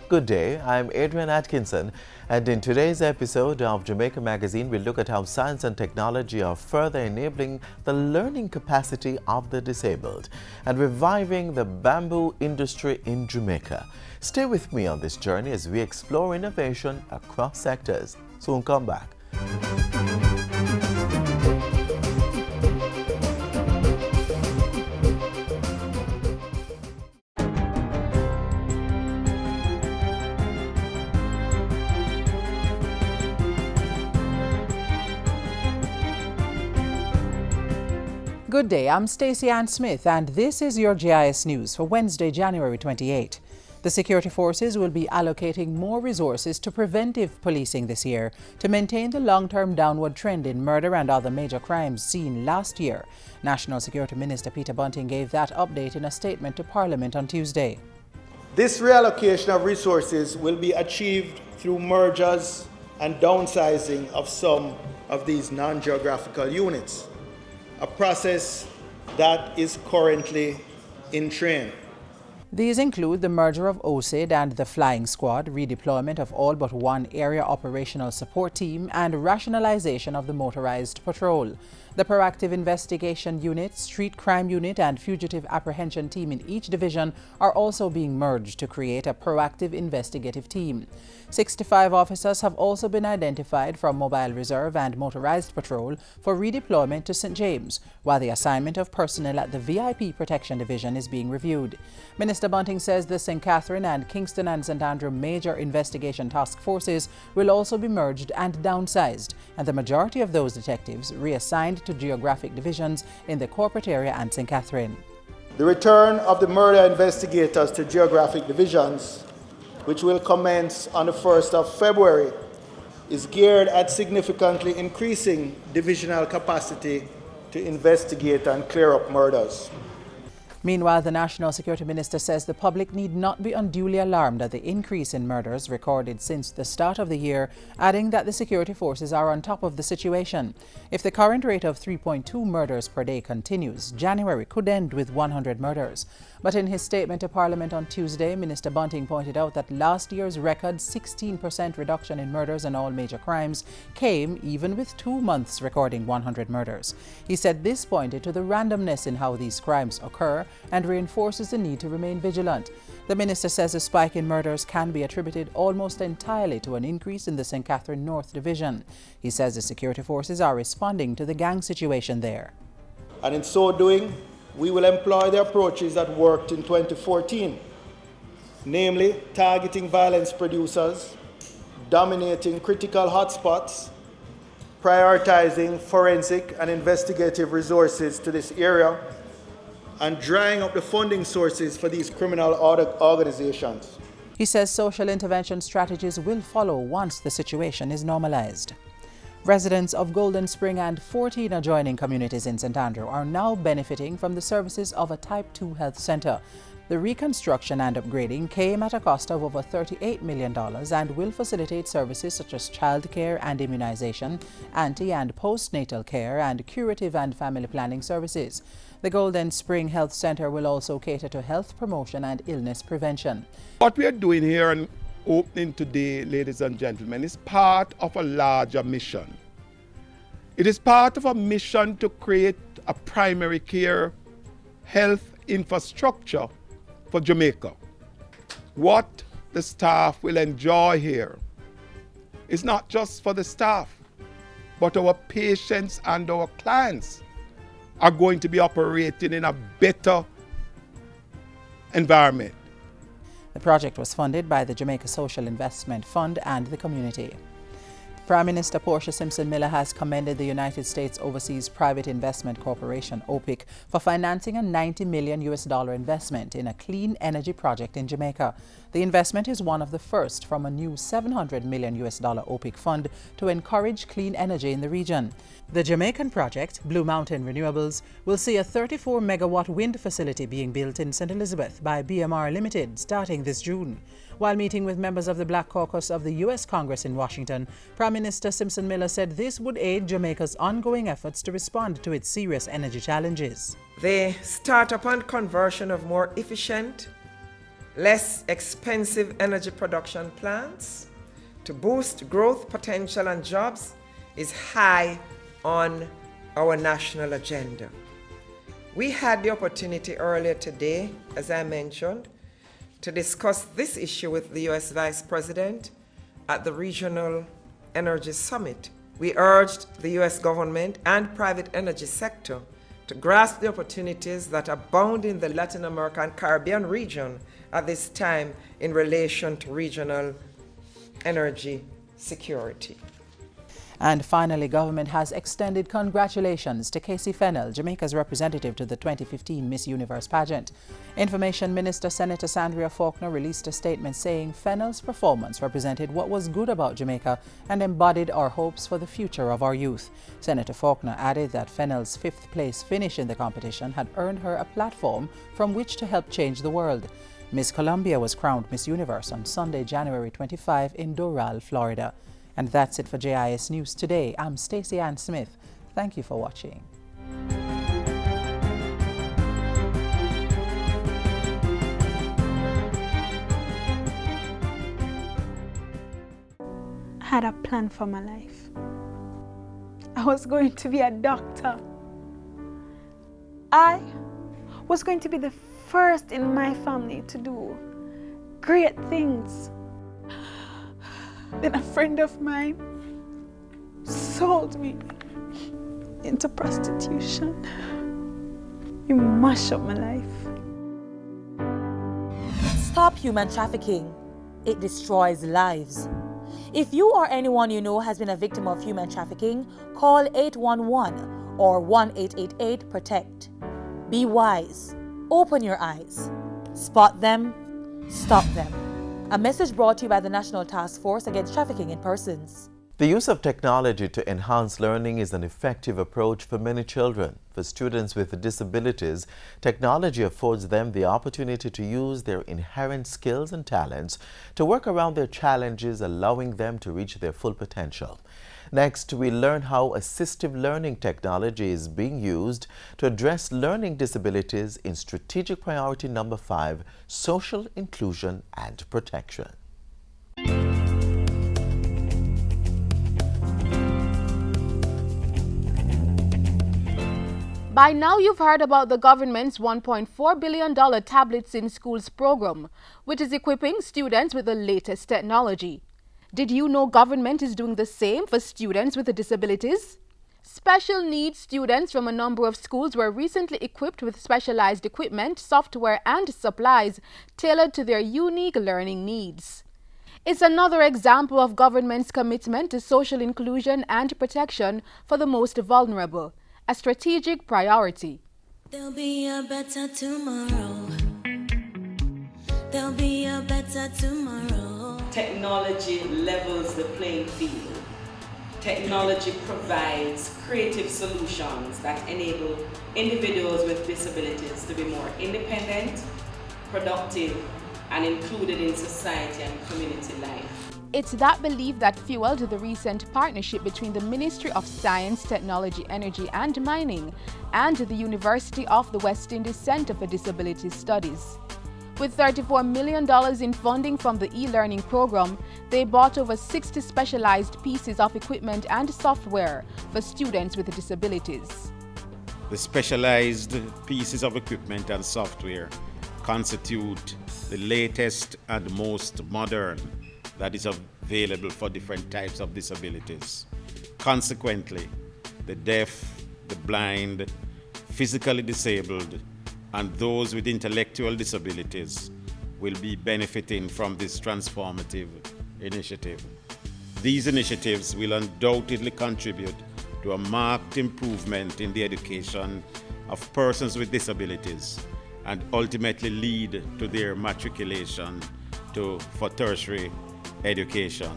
Good day, I'm Adrian Atkinson, and in today's episode of Jamaica Magazine, we'll look at how science and technology are further enabling the learning capacity of the disabled and reviving the bamboo industry in Jamaica. Stay with me on this journey as we explore innovation across sectors. Soon come back. Good day, I'm Stacey Ann Smith and this is your GIS News for Wednesday, January 28. The security forces will be allocating more resources to preventive policing this year to maintain the long-term downward trend in murder and other major crimes seen last year. National Security Minister Peter Bunting gave that update in a statement to Parliament on Tuesday. This reallocation of resources will be achieved through mergers and downsizing of some of these non-geographical units, a process that is currently in train. These include the merger of OSID and the Flying Squad, redeployment of all but one area operational support team, and rationalization of the motorized patrol. The Proactive Investigation Unit, Street Crime Unit, and Fugitive Apprehension Team in each division are also being merged to create a proactive investigative team. 65 officers have also been identified from Mobile Reserve and Motorized Patrol for redeployment to St. James, while the assignment of personnel at the VIP Protection Division is being reviewed. Minister Bunting says the St. Catherine and Kingston and St. Andrew Major Investigation Task Forces will also be merged and downsized, and the majority of those detectives reassigned to geographic divisions in the corporate area and St. Catherine. The return of the murder investigators to geographic divisions, which will commence on the 1st of February, is geared at significantly increasing divisional capacity to investigate and clear up murders. Meanwhile, the National Security Minister says the public need not be unduly alarmed at the increase in murders recorded since the start of the year, adding that the security forces are on top of the situation. If the current rate of 3.2 murders per day continues, January could end with 100 murders. But in his statement to Parliament on Tuesday, Minister Bunting pointed out that last year's record 16% reduction in murders and all major crimes came even with 2 months recording 100 murders. He said this pointed to the randomness in how these crimes occur and reinforces the need to remain vigilant. The minister says the spike in murders can be attributed almost entirely to an increase in the St. Catherine North Division. He says the security forces are responding to the gang situation there. And in so doing, we will employ the approaches that worked in 2014, namely targeting violence producers, dominating critical hotspots, prioritizing forensic and investigative resources to this area, and drying up the funding sources for these criminal organizations. He says social intervention strategies will follow once the situation is normalized. Residents of Golden Spring and 14 adjoining communities in St. Andrew are now benefiting from the services of a Type 2 health centre. The reconstruction and upgrading came at a cost of over $38 million and will facilitate services such as childcare and immunization, anti- and postnatal care, and curative and family planning services. The Golden Spring Health Centre will also cater to health promotion and illness prevention. What we are doing here and opening today, ladies and gentlemen, is part of a larger mission. It is part of a mission to create a primary care health infrastructure for Jamaica. What the staff will enjoy here is not just for the staff, but our patients and our clients are going to be operating in a better environment. The project was funded by the Jamaica Social Investment Fund and the community. Prime Minister Portia Simpson Miller has commended the United States Overseas Private Investment Corporation, OPIC, for financing a $90 million investment in a clean energy project in Jamaica. The investment is one of the first from a new $700 million OPIC fund to encourage clean energy in the region. The Jamaican project, Blue Mountain Renewables, will see a 34-megawatt wind facility being built in St. Elizabeth by BMR Limited starting this June. While meeting with members of the Black Caucus of the U.S. Congress in Washington, Prime Minister Simpson Miller said this would aid Jamaica's ongoing efforts to respond to its serious energy challenges. The startup and conversion of more efficient, less expensive energy production plants to boost growth potential and jobs is high on our national agenda. We had the opportunity earlier today, as I mentioned, to discuss this issue with the US Vice President at the Regional Energy Summit. We urged the US government and private energy sector to grasp the opportunities that abound in the Latin America and Caribbean region at this time in relation to regional energy security. And finally, government has extended congratulations to Casey Fennell, Jamaica's representative to the 2015 Miss Universe pageant. Information Minister Senator Sandria Faulkner released a statement saying Fennell's performance represented what was good about Jamaica and embodied our hopes for the future of our youth. Senator Faulkner added that Fennell's fifth-place finish in the competition had earned her a platform from which to help change the world. Miss Columbia was crowned Miss Universe on Sunday, January 25 in Doral, Florida. And that's it for JIS News Today. I'm Stacey Ann Smith. Thank you for watching. I had a plan for my life. I was going to be a doctor. I was going to be the first in my family to do great things. Then a friend of mine sold me into prostitution. You mash up my life. Stop human trafficking. It destroys lives. If you or anyone you know has been a victim of human trafficking, call 811 or 1-888-PROTECT. Be wise. Open your eyes. Spot them. Stop them. A message brought to you by the National Task Force Against Trafficking in Persons. The use of technology to enhance learning is an effective approach for many children. For students with disabilities, technology affords them the opportunity to use their inherent skills and talents to work around their challenges, allowing them to reach their full potential. Next, we learn how assistive learning technology is being used to address learning disabilities in strategic priority number 5, social inclusion and protection. By now, you've heard about the government's $1.4 billion Tablets in Schools program, which is equipping students with the latest technology. Did you know government is doing the same for students with disabilities? Special needs students from a number of schools were recently equipped with specialized equipment, software, and supplies tailored to their unique learning needs. It's another example of government's commitment to social inclusion and protection for the most vulnerable, a strategic priority. There'll be a better tomorrow. There'll be a better tomorrow. Technology levels the playing field. Technology provides creative solutions that enable individuals with disabilities to be more independent, productive, and included in society and community life. It's that belief that fueled the recent partnership between the Ministry of Science, Technology, Energy and Mining and the University of the West Indies Center for Disability Studies. With $34 million in funding from the e-learning program, they bought over 60 specialized pieces of equipment and software for students with disabilities. The specialized pieces of equipment and software constitute the latest and most modern that is available for different types of disabilities. Consequently, the deaf, the blind, physically disabled, and those with intellectual disabilities will be benefiting from this transformative initiative. These initiatives will undoubtedly contribute to a marked improvement in the education of persons with disabilities and ultimately lead to their matriculation for tertiary education.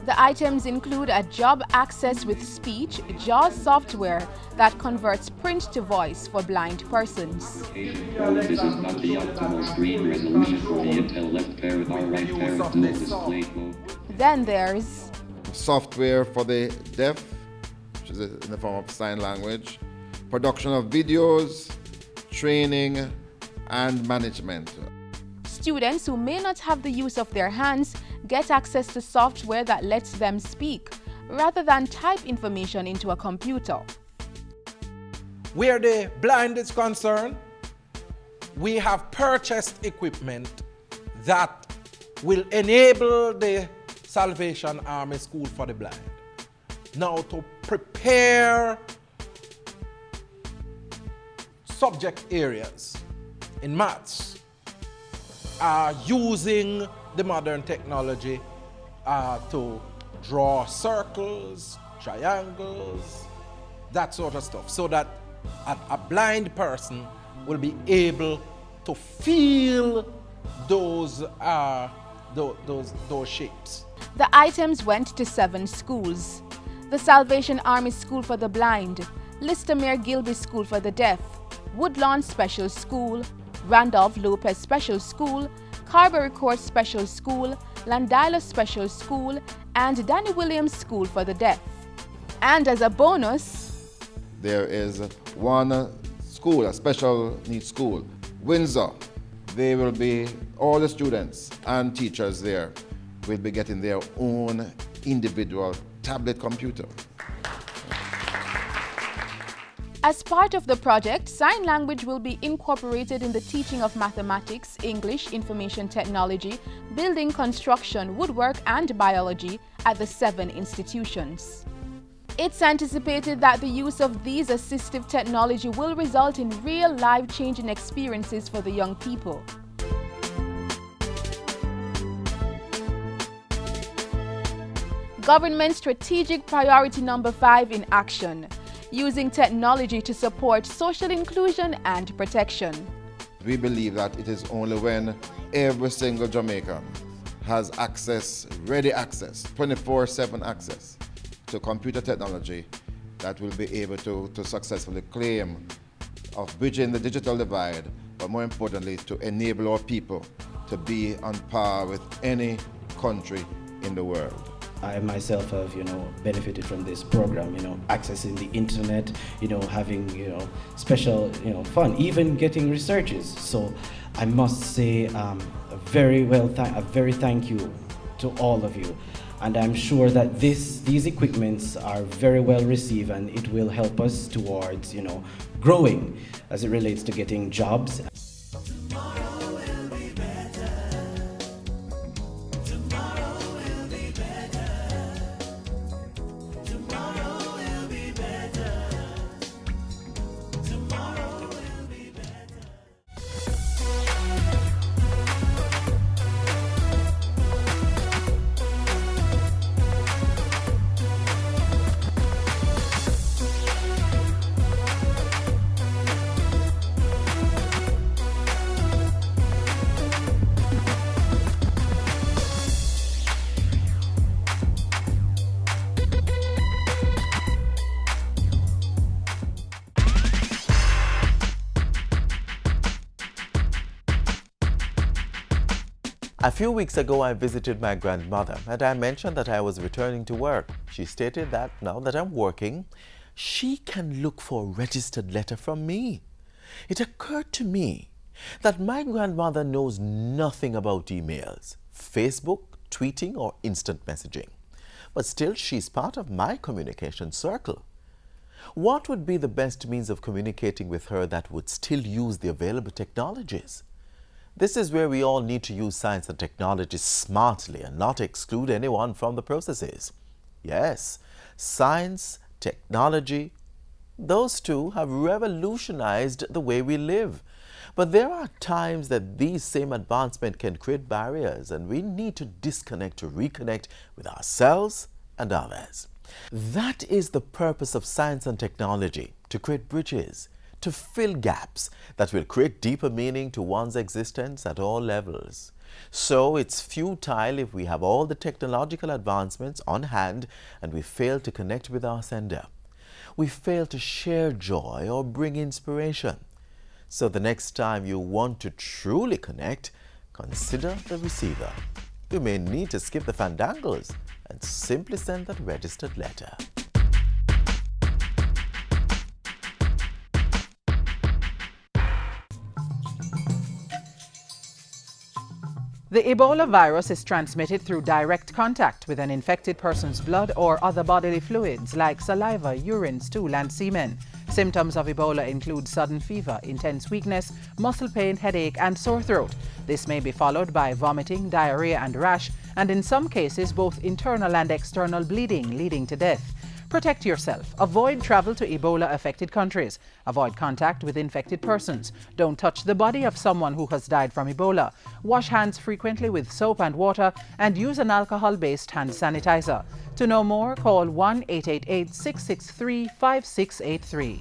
The items include a job access with speech, JAWS software that converts print to voice for blind persons. This is not the optimal screen resolution for the Intel left parent or right parent dual display mode. Then there's software for the deaf, which is in the form of sign language, production of videos, training, and management. Students who may not have the use of their hands get access to software that lets them speak, rather than type information into a computer. Where the blind is concerned, we have purchased equipment that will enable the Salvation Army School for the Blind now to prepare subject areas in maths, using the modern technology to draw circles, triangles, that sort of stuff, so that a blind person will be able to feel those shapes. The items went to 7 schools: the Salvation Army School for the Blind, Listomere Gilby School for the Deaf, Woodlawn Special School, Randolph Lopez Special School, Carberry Court Special School, Landila Special School, and Danny Williams School for the Deaf. And as a bonus, there is one school, a special needs school, Windsor. They will be, all the students and teachers there will be getting their own individual tablet computer. As part of the project, sign language will be incorporated in the teaching of mathematics, English, information technology, building construction, woodwork, and biology at the 7 institutions. It's anticipated that the use of these assistive technology will result in real life-changing experiences for the young people. Government strategic priority number 5 in action: using technology to support social inclusion and protection. We believe that it is only when every single Jamaican has access, ready access, 24/7 access to computer technology, that will be able to successfully claim of bridging the digital divide, but more importantly, to enable our people to be on par with any country in the world. I myself have, benefited from this program, accessing the internet, having, special, fun, even getting researches. So I must say a very thank you to all of you. And I'm sure that these equipments are very well received, and it will help us towards, growing as it relates to getting jobs. A few weeks ago, I visited my grandmother and I mentioned that I was returning to work. She stated that now that I'm working, she can look for a registered letter from me. It occurred to me that my grandmother knows nothing about emails, Facebook, tweeting, or instant messaging. But still, she's part of my communication circle. What would be the best means of communicating with her that would still use the available technologies? This is where we all need to use science and technology smartly and not exclude anyone from the processes. Yes, science, technology, those two have revolutionized the way we live. But there are times that these same advancements can create barriers, and we need to disconnect to reconnect with ourselves and others. That is the purpose of science and technology, to create bridges, to fill gaps that will create deeper meaning to one's existence at all levels. So it's futile if we have all the technological advancements on hand and we fail to connect with our sender. We fail to share joy or bring inspiration. So the next time you want to truly connect, consider the receiver. You may need to skip the fandangles and simply send that registered letter. The Ebola virus is transmitted through direct contact with an infected person's blood or other bodily fluids like saliva, urine, stool, and semen. Symptoms of Ebola include sudden fever, intense weakness, muscle pain, headache, and sore throat. This may be followed by vomiting, diarrhea, and rash, and in some cases both internal and external bleeding, leading to death. Protect yourself. Avoid travel to Ebola-affected countries. Avoid contact with infected persons. Don't touch the body of someone who has died from Ebola. Wash hands frequently with soap and water and use an alcohol-based hand sanitizer. To know more, call 1-888-663-5683.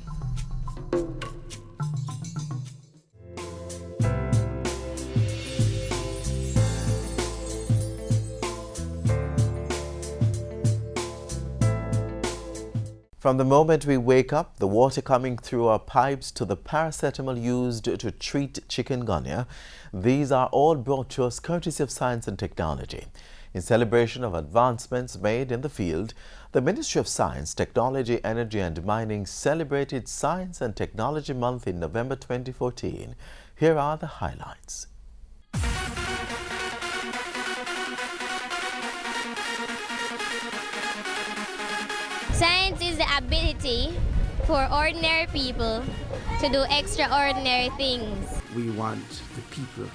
From the moment we wake up, the water coming through our pipes to the paracetamol used to treat chikungunya, these are all brought to us courtesy of science and technology. In celebration of advancements made in the field, the Ministry of Science, Technology, Energy and Mining celebrated Science and Technology Month in November 2014. Here are the highlights. Science is the ability for ordinary people to do extraordinary things. We want the people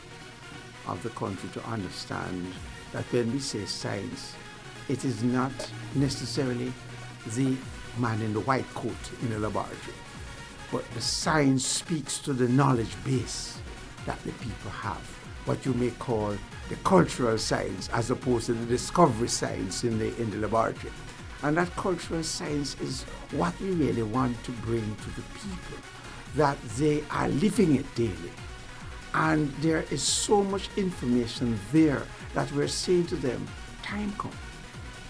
of the country to understand that when we say science, it is not necessarily the man in the white coat in a laboratory, but the science speaks to the knowledge base that the people have, what you may call the cultural science as opposed to the discovery science in the laboratory. And that cultural science is what we really want to bring to the people, that they are living it daily. And there is so much information there that we're saying to them, time come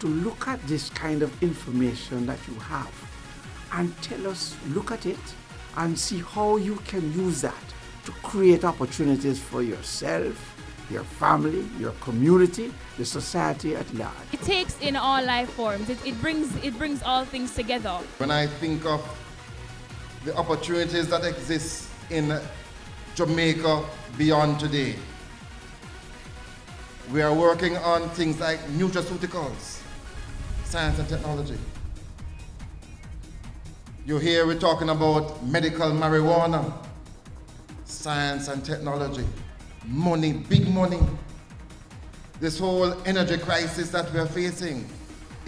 to look at this kind of information that you have and tell us, look at it and see how you can use that to create opportunities for yourself, your family, your community, the society at large. It takes in all life forms. It brings all things together. When I think of the opportunities that exist in Jamaica beyond today, we are working on things like nutraceuticals, science and technology. You hear we're talking about medical marijuana, science and technology. Money, big money. This whole energy crisis that we are facing,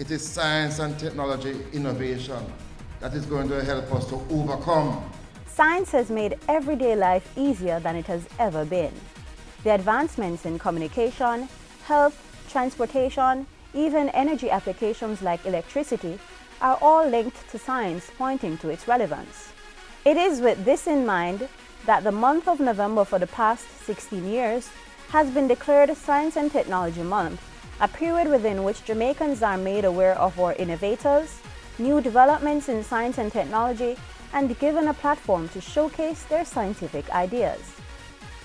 it is science and technology innovation that is going to help us to overcome. Science has made everyday life easier than it has ever been. The advancements in communication, health, transportation, even energy applications like electricity are all linked to science, pointing to its relevance. It is with this in mind that the month of November for the past 16 years has been declared Science and Technology Month, a period within which Jamaicans are made aware of our innovators, new developments in science and technology, and given a platform to showcase their scientific ideas.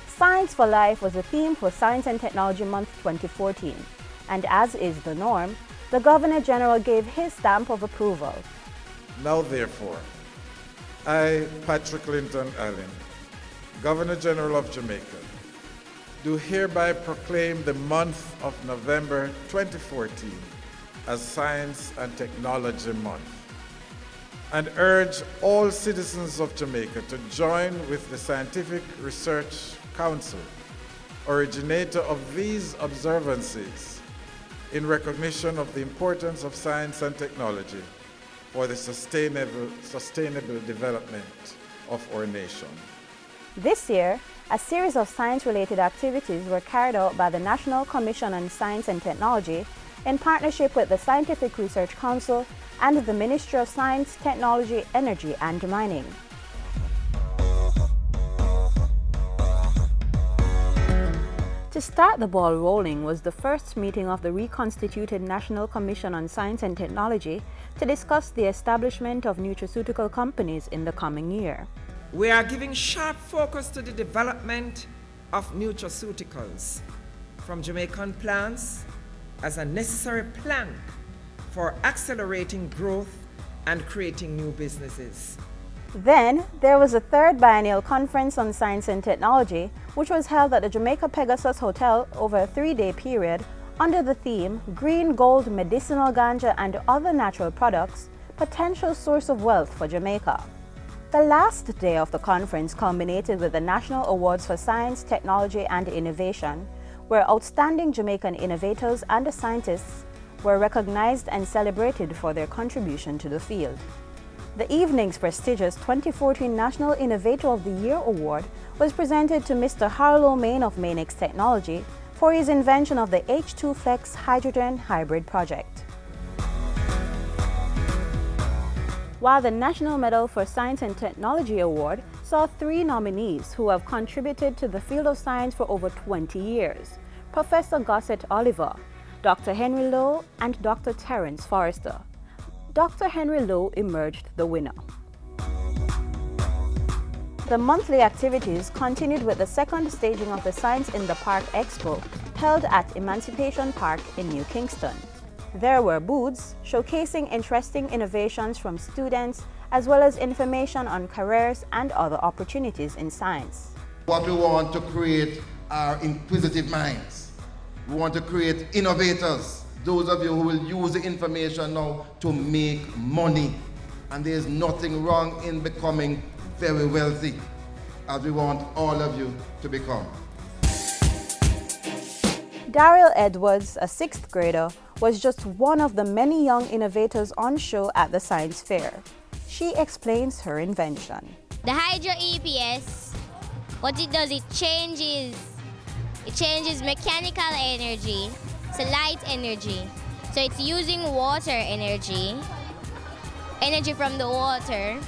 Science for Life was the theme for Science and Technology Month 2014, and as is the norm, the Governor General gave his stamp of approval. Now therefore, I, Patrick Clinton Allen, Governor General of Jamaica, do hereby proclaim the month of November 2014 as Science and Technology Month, and urge all citizens of Jamaica to join with the Scientific Research Council, originator of these observances, in recognition of the importance of science and technology for the sustainable development of our nation. This year, a series of science-related activities were carried out by the National Commission on Science and Technology in partnership with the Scientific Research Council and the Ministry of Science, Technology, Energy and Mining. To start the ball rolling was the first meeting of the reconstituted National Commission on Science and Technology to discuss the establishment of nutraceutical companies in the coming year. We are giving sharp focus to the development of nutraceuticals from Jamaican plants as a necessary plank for accelerating growth and creating new businesses. Then, there was a third biennial conference on science and technology, which was held at the Jamaica Pegasus Hotel over a 3-day period under the theme Green Gold Medicinal Ganja and Other Natural Products, Potential Source of Wealth for Jamaica. The last day of the conference culminated with the National Awards for Science, Technology and Innovation, where outstanding Jamaican innovators and scientists were recognized and celebrated for their contribution to the field. The evening's prestigious 2014 National Innovator of the Year Award was presented to Mr. Harlow Main of Mainex Technology for his invention of the H2 Flex Hydrogen Hybrid project. While the National Medal for Science and Technology Award saw 3 nominees who have contributed to the field of science for over 20 years: Professor Gossett Oliver, Dr. Henry Lowe, and Dr. Terence Forrester. Dr. Henry Lowe emerged the winner. The monthly activities continued with the second staging of the Science in the Park Expo held at Emancipation Park in New Kingston. There were booths showcasing interesting innovations from students as well as information on careers and other opportunities in science. What we want to create are inquisitive minds. We want to create innovators, those of you who will use the information now to make money. And there's nothing wrong in becoming very wealthy, as we want all of you to become. Daryl Edwards, a 6th grader, was just one of the many young innovators on show at the science fair. She explains her invention. The Hydro EPS, what it does, it changes mechanical energy to light energy. So it's using water energy from the water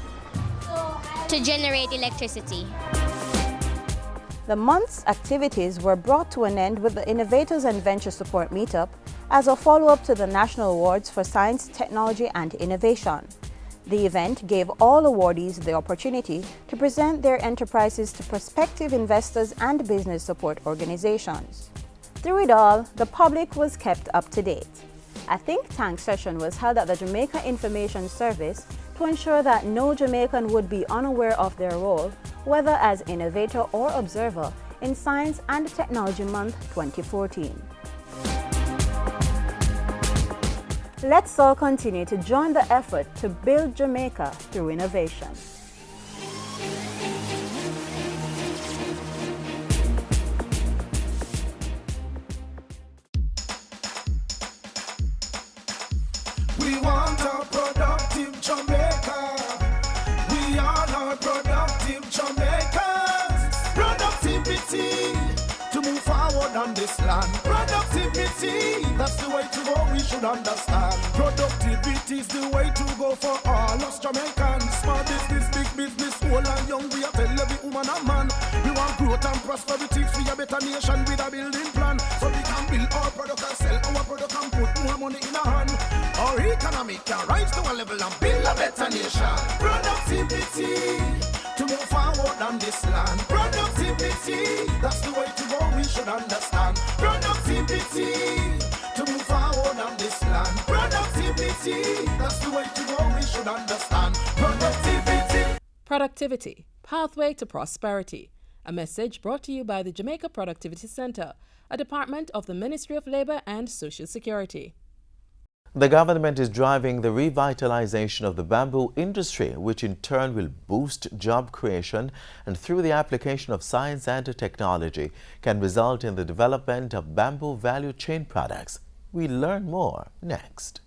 to generate electricity. The month's activities were brought to an end with the Innovators and Venture Support Meetup as a follow-up to the National Awards for Science, Technology and Innovation. The event gave all awardees the opportunity to present their enterprises to prospective investors and business support organizations. Through it all, the public was kept up to date. A think tank session was held at the Jamaica Information Service to ensure that no Jamaican would be unaware of their role, whether as innovator or observer, in Science and Technology Month 2014. Let's all continue to join the effort to build Jamaica through innovation. We want a productive Jamaica. We all are productive Jamaicans. Productivity to move forward on this land. Productivity, that's the way to go, we should understand. Productivity is the way to go for all us Jamaicans. Small business, big business, old and young, we are tell every woman and man. We want growth and prosperity for a better nation with a building plan. So we can build our product and sell our product and put more money in our hand. Our economy can rise to a level and build a better nation. Productivity to move forward on this land. Productivity, that's the way to go, we should understand. Productivity to move forward on this land. Productivity, that's the way to go, we should understand. Productivity. Productivity, Pathway to Prosperity. A message brought to you by the Jamaica Productivity Center, a department of the Ministry of Labor and Social Security. The government is driving the revitalization of the bamboo industry, which in turn will boost job creation and through the application of science and technology can result in the development of bamboo value chain products. We learn more next.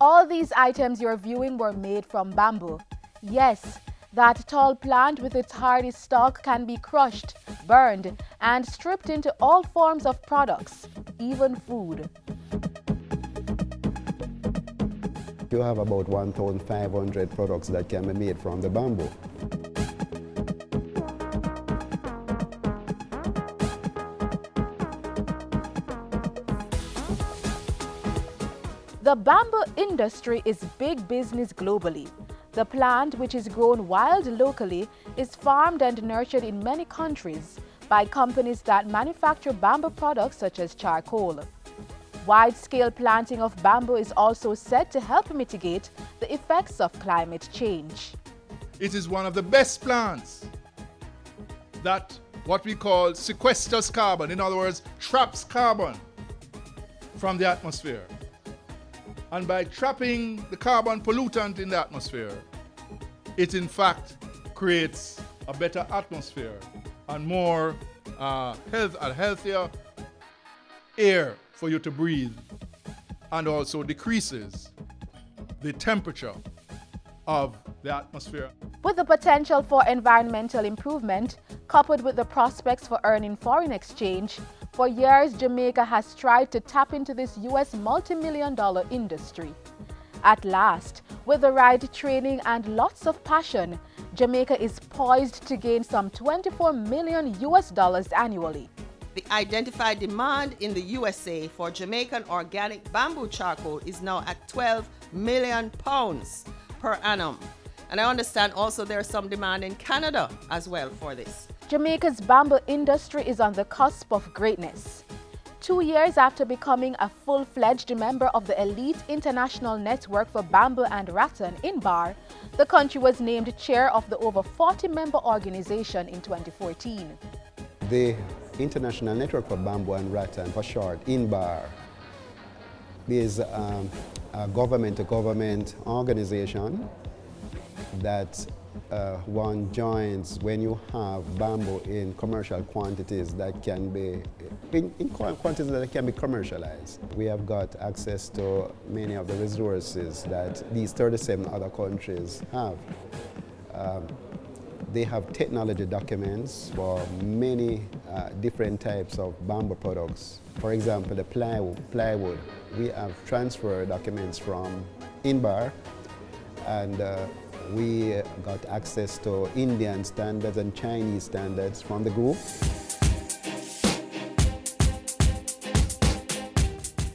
All these items you're viewing were made from bamboo. Yes, that tall plant with its hardy stalk can be crushed, burned, and stripped into all forms of products, even food. You have about 1,500 products that can be made from the bamboo. The bamboo industry is big business globally. The plant, which is grown wild locally, is farmed and nurtured in many countries by companies that manufacture bamboo products such as charcoal. Wide-scale planting of bamboo is also said to help mitigate the effects of climate change. It is one of the best plants that what we call sequesters carbon, in other words, traps carbon from the atmosphere. And by trapping the carbon pollutant in the atmosphere, it in fact creates a better atmosphere and more healthier air for you to breathe, and also decreases the temperature of the atmosphere. With the potential for environmental improvement, coupled with the prospects for earning foreign exchange, for years Jamaica has tried to tap into this US multi-million-dollar industry. At last, with the right training and lots of passion, Jamaica is poised to gain some $24 million annually. The identified demand in the USA for Jamaican organic bamboo charcoal is now at 12 million pounds per annum. And I understand also there's some demand in Canada as well for this. Jamaica's bamboo industry is on the cusp of greatness. 2 years after becoming a full-fledged member of the elite international network for bamboo and rattan in BAR, the country was named chair of the over 40-member organization in 2014. The International Network for Bamboo and Rattan, for short, INBAR, is a government-to-government organization that one joins when you have bamboo in commercial quantities that can be in quantities that can be commercialized. We have got access to many of the resources that these 37 other countries have. They have technology documents for many different types of bamboo products. For example, the plywood. We have transfer documents from INBAR, and we got access to Indian standards and Chinese standards from the group.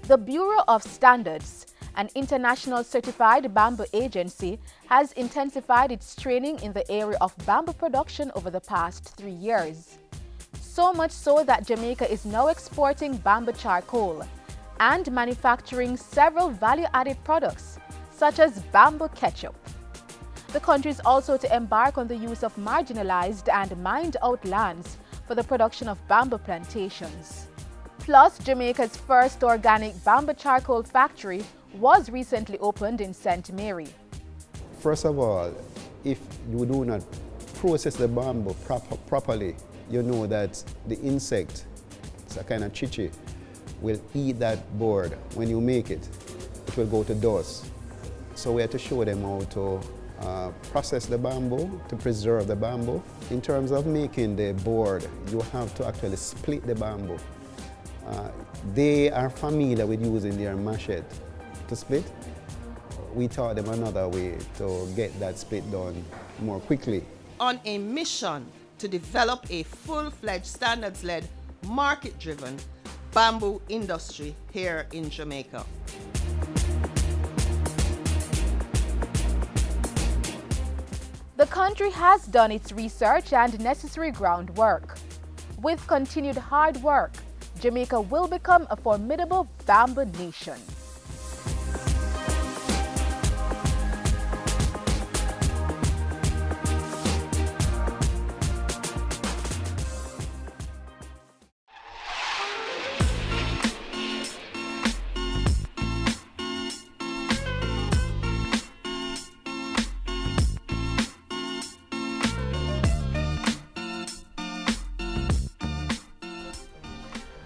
The Bureau of Standards, an international certified bamboo agency, has intensified its training in the area of bamboo production over the past 3 years. So much so that Jamaica is now exporting bamboo charcoal and manufacturing several value-added products, such as bamboo ketchup. The country is also to embark on the use of marginalized and mined-out lands for the production of bamboo plantations. Plus, Jamaica's first organic bamboo charcoal factory was recently opened in St. Mary. First of all, if you do not process the bamboo properly, you know that the insect, it's a kind of chichi, will eat that board. When you make it, it will go to dust. So we have to show them how to process the bamboo, to preserve the bamboo. In terms of making the board, you have to actually split the bamboo. They are familiar with using their machete to split. We taught them another way to get that split done more quickly. On a mission to develop a full-fledged standards-led, market-driven bamboo industry here in Jamaica. The country has done its research and necessary groundwork. With continued hard work, Jamaica will become a formidable bamboo nation.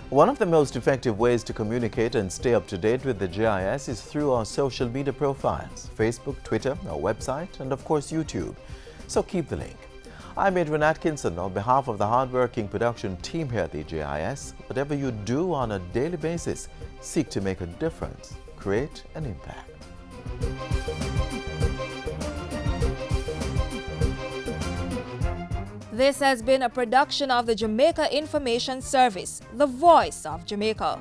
One of the most effective ways to communicate and stay up to date with the GIS is through our social media profiles, Facebook, Twitter, our website, and of course YouTube. So keep the link. I'm Adrian Atkinson on behalf of the hardworking production team here at the GIS. Whatever you do on a daily basis, seek to make a difference, create an impact. This has been a production of the Jamaica Information Service, the voice of Jamaica.